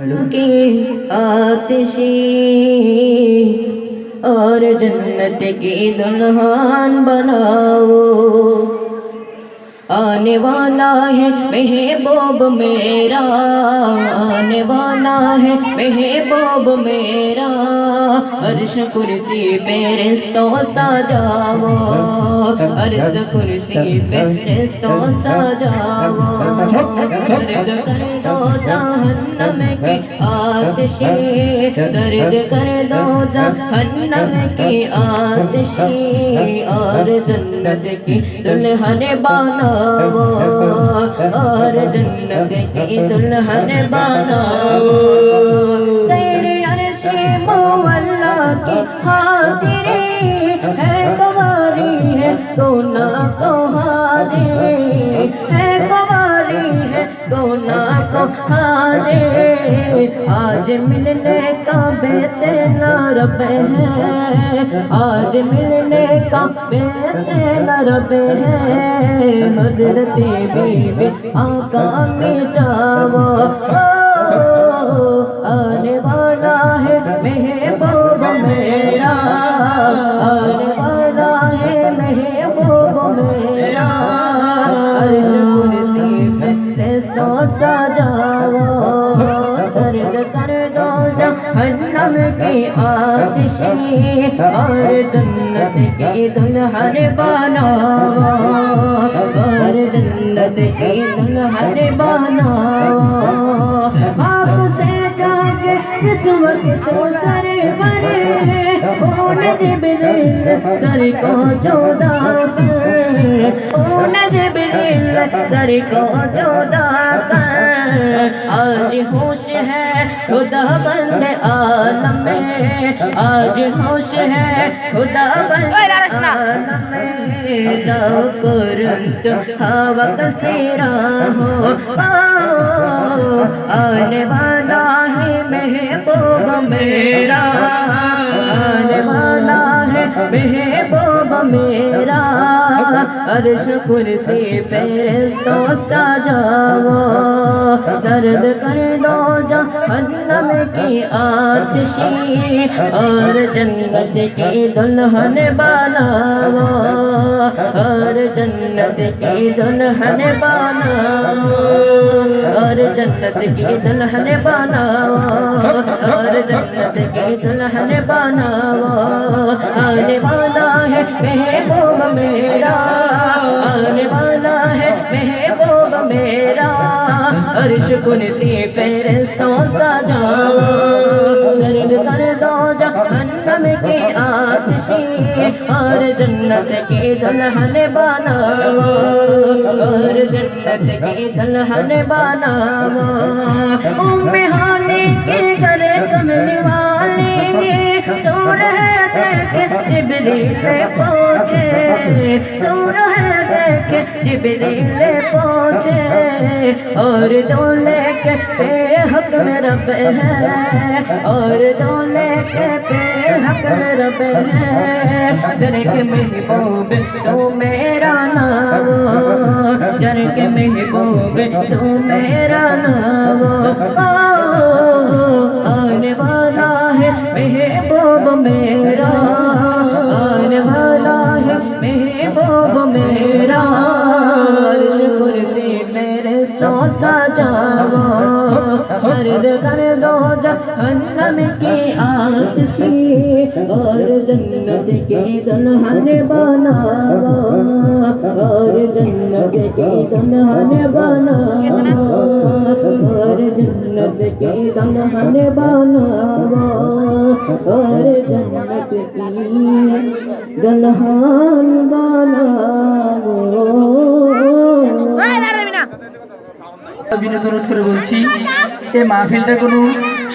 की आतिशी और जन्नत की दुल्हन बनाओ। आने वाला है महबूब मेरा, आने वाला है महबूब मेरा। अर्श कुर्सी पे रिश्तों सजाओ, अर्श कुर्सी पे रिश्तों सजाओ। सर्द कर दो जहन्नम की आतिशी, सर्द कर दो जहन्नम की आतिशी। और जन्नत की दुल्हन बनाओ, और जन्नत की दुल्हन बनाओ। सैरे अर्शे मौला की खातिरे है कुंवारी है कोना को हाजिर, है कुंवारी है कोना को हाजिर। आज मिलने का बेचैना रब है, आज मिलने का बेचैना रब है। हज़रत बीबी आका मिटाओ, आने वाला है महबूब मेरा, आने वाला है महबूब मेरा। अर्श कुर्सी पे रिश्तों सजाओ, सर्द कर दो जहन्नम की आतिशी। और जन्नत की दुल्हन बनाओ, और जन्नत की दुल्हन बनाओ। आँख से जागे जिस वक्त तो सर भरे, ओ जिब्रील सर को जुदा कर, ओ जिब्रील सर को जुदा कर। आज होश है खुदा बंद आलम में, आज होश है खुदा बंद आलम में। जाओ कुरंत हवा कसेरा हो, आने वाला है महबूब मेरा, आने वाला है महबूब मेरा। अर्श कुर्सी फरिश्तों सजाओ, सर्द कर दो जहन्नम की आतिशी। और जन्नत की दुल्हन बनाओ, और जन्नत की दुल्हन बनाओ, और जन्नत की दुल्हन बनाओ, और जन्नत की दुल्हन बनाओ। आने वाला है महबूब मेरा, आने वाला है महबूब मेरा। अर्श कुर्सी फरिश्तों सजाओ, सर्द कर दो जहन्नम की आतिशी। और जन्नत की दुल्हन बनाओ, और जन्नत की दुल्हन बनाओ। उम्मे हानी के घर कमली वाली सो रहे देख जिब्रील पहुँचे, सो रहे देख जिब्रील पहुँचे। और दूल्हे के बेहक में रब है, और दूल्हे के बेहक में रब है। जर के महबूब तू मेरा नाम, जर के महबूब तू मेरा नाम। आने वाला है महबूब मेरा, आने वाला है महबूब मेरा। अर्श कुर्सी फरिश्तों सजाओ, सर्द कर दो जहन्नम की आतिशी। और जन्नत की दुल्हन बनाओ, और जन्नत की दुल्हन बनाओ, और जन्नत की दुल्हन बनाओ, और जन्नत की दुल्हन बनाओ। বিনোদন করে বলছি, এই মাহফিলটা কোনো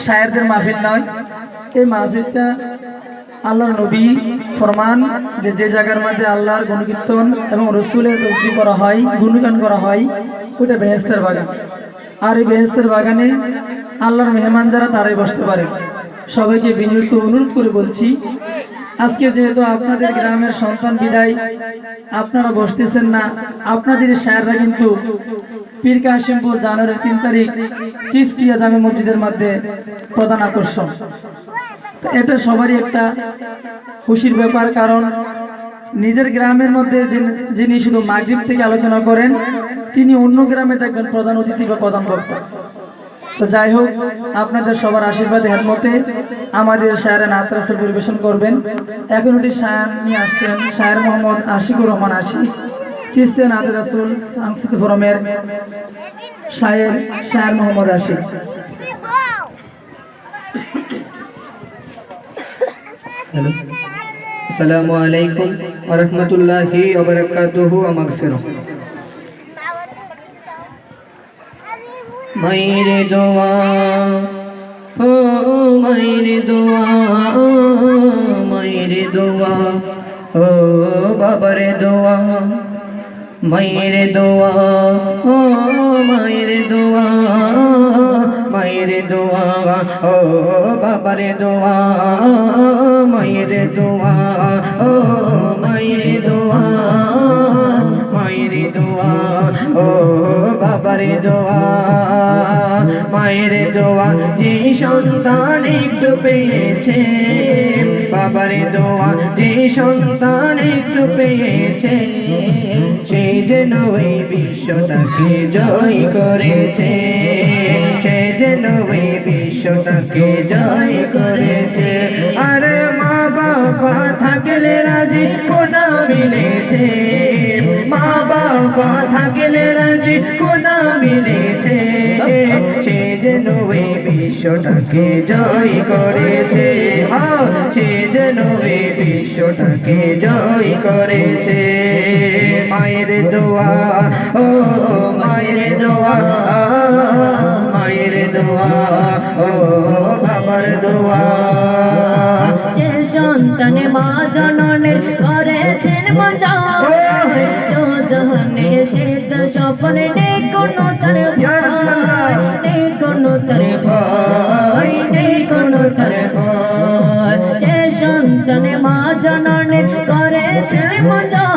শায়েরদের মাহফিল নয়। এই মাহফিলটা আল্লাহর নবী ফরমান যে যে জায়গার মধ্যে আল্লাহর গুণকীর্তন এবং রসুলের তসবিহ করা হয়, গুণগান করা হয়, ওইটা বেহেশতের বাগান। আর এই বেহেশতের বাগানে আল্লাহর মেহমান যারা তারাই বসতে পারে। সবাইকে বিনীত অনুরোধ করে বলছি, আজকে যেহেতু আপনাদের গ্রামের সন্তান বিদায়, আপনারা বসতেছেন না, আপনাদের শায়েররা কিন্তু পীর কাশিমপুর জানুয়ারির 3 তারিখ চিস্তিয়া জামে মসজিদের মধ্যে প্রধান আকর্ষণ। এটা সবারই একটা খুশির ব্যাপার, কারণ নিজের গ্রামের মধ্যে যিনি শুধু মাগরিব থেকে আলোচনা করেন, তিনি অন্য গ্রামে দেখবেন প্রধান অতিথি বা প্রধান বক্তা। তো যাই হোক, আপনাদের সবার আশীর্বাদে হেলমতে আমাদের শায়রে নাত রাসূল পরিবেশন করবেন। এখন ওটি শায়ার নিয়ে আসছেন শায়র মোহাম্মদ আশিকুর রহমান আশিক, চিস্তিয়া নাত রাসূল সাংস্কৃতিক ফোরামের শায়র মোহাম্মদ আশিক। আসসালামু আলাইকুম ওয়া রাহমাতুল্লাহি ওয়া বারাকাতুহু ওয়া মাগফিরাহ। মায়ের দোয়া ও মায়ের দোয়া, মায়ের দোয়া ও বাবার দোয়া, মায়ের দোয়া ও মায়ের দোয়া, মায়ের দোয়া ও বাবার দোয়া, মায়ের দোয়া ও মায়ের দোয়া, মায়ের দোয়া ও বাবার দোয়া, মায়ের দোয়া যে সন্তান একটু পেয়েছে, বাবার দোয়া যে সন্তান একটু পেয়েছে, সে যেন এই বিশ্বটাকে জয় করেছে, সে যেন এই বিশ্বটাকে জয় করেছে। আরে মা বাবা থাকলে রাজি খোদা মিলেছে, মা বাবা থাকলে রাজি খোদা মিলেছে, সে যেন এই বিশ্বটাকে জয় করেছে, সে যেন এই বিশ্বটাকে জয় করেছে। মায়ের দোয়া ও মায়ের দোয়া, মায়ের দোয়া ও বাবার দোয়া, যে সন্তান মা জননের করেছেন মজা, তো জাহানে সিদ্ধ সফল নেই কোনো তার ভয়, নেই কোনো তার ভয়, নেই কোনো তার ভয়। যে সন্তান মা জননের করেছেন মজা,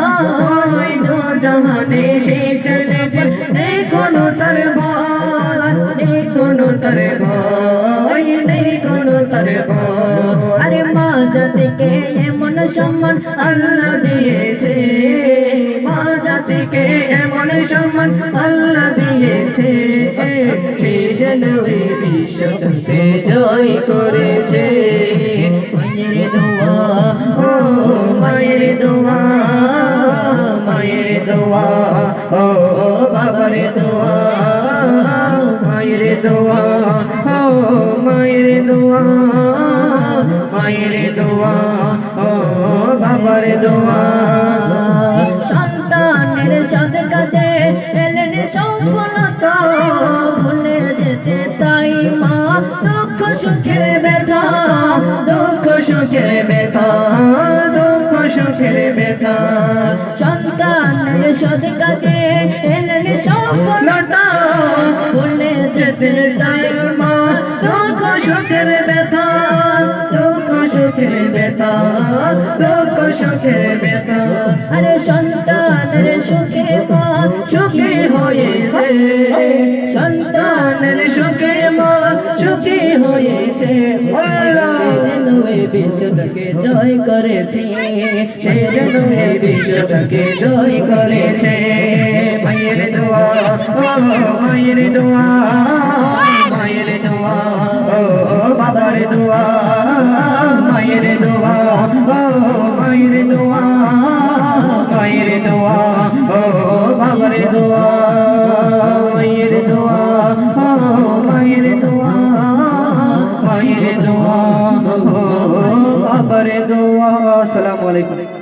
তো জাহানে সিদ্ধ সফল নেই কোনো তার ভয়, নেই কোনো তার ভয়, নেই কোনো তার ভয়। আরে মা জাতিকে এমন সম্মান আল্লাহ দিয়েছে, মা জাতিকে এমন সম্মান আল্লাহ দিয়েছে, সে যেন এই বিশ্বটাকে জয় করেছে। মায়ের দোয়া ও মায়ের দোয়া, মায়ের দোয়া ও বাবার দোয়া, মায়ের দোয়া ও মায়ের দোয়া, মায়ের দোয়া ও বাবার দোয়া। সন্তানের সৎ কাজে এলেন সফলতা, ভুলে যেতে তাই মা দুঃখ সুখের ব্যথা, দুঃখ সুখের ব্যথা, দুঃখ সুখের ব্যথা। সন্তানের সৎ কাজে এলেন সফলতা, ভুলে যেতে তাই মা দুঃখ সুখের ব্যথা, দুঃখ সুখের ব্যথা, দুঃখ সুখের ব্যথা। আরে সন্তানের সুখে মা সুখী হয়েছে, সন্তানের সুখে মা সুখী হয়েছে, যেন এই বিশ্বটাকে জয় করেছে, সে যেন এই বিশ্বটাকে জয় করেছে। মায়ের দোয়া ও মায়ের দোয়া, মায়ের দোয়া ও বাবার দোয়া, মায়ের দোয়া ও মায়ের দোয়া, মায়ের দোয়া ও বাবার দোয়া, মায়ের দোয়া ও মায়ের দোয়া, মায়ের দোয়া ও বাবার দোয়া। আসসালামু আলাইকুম।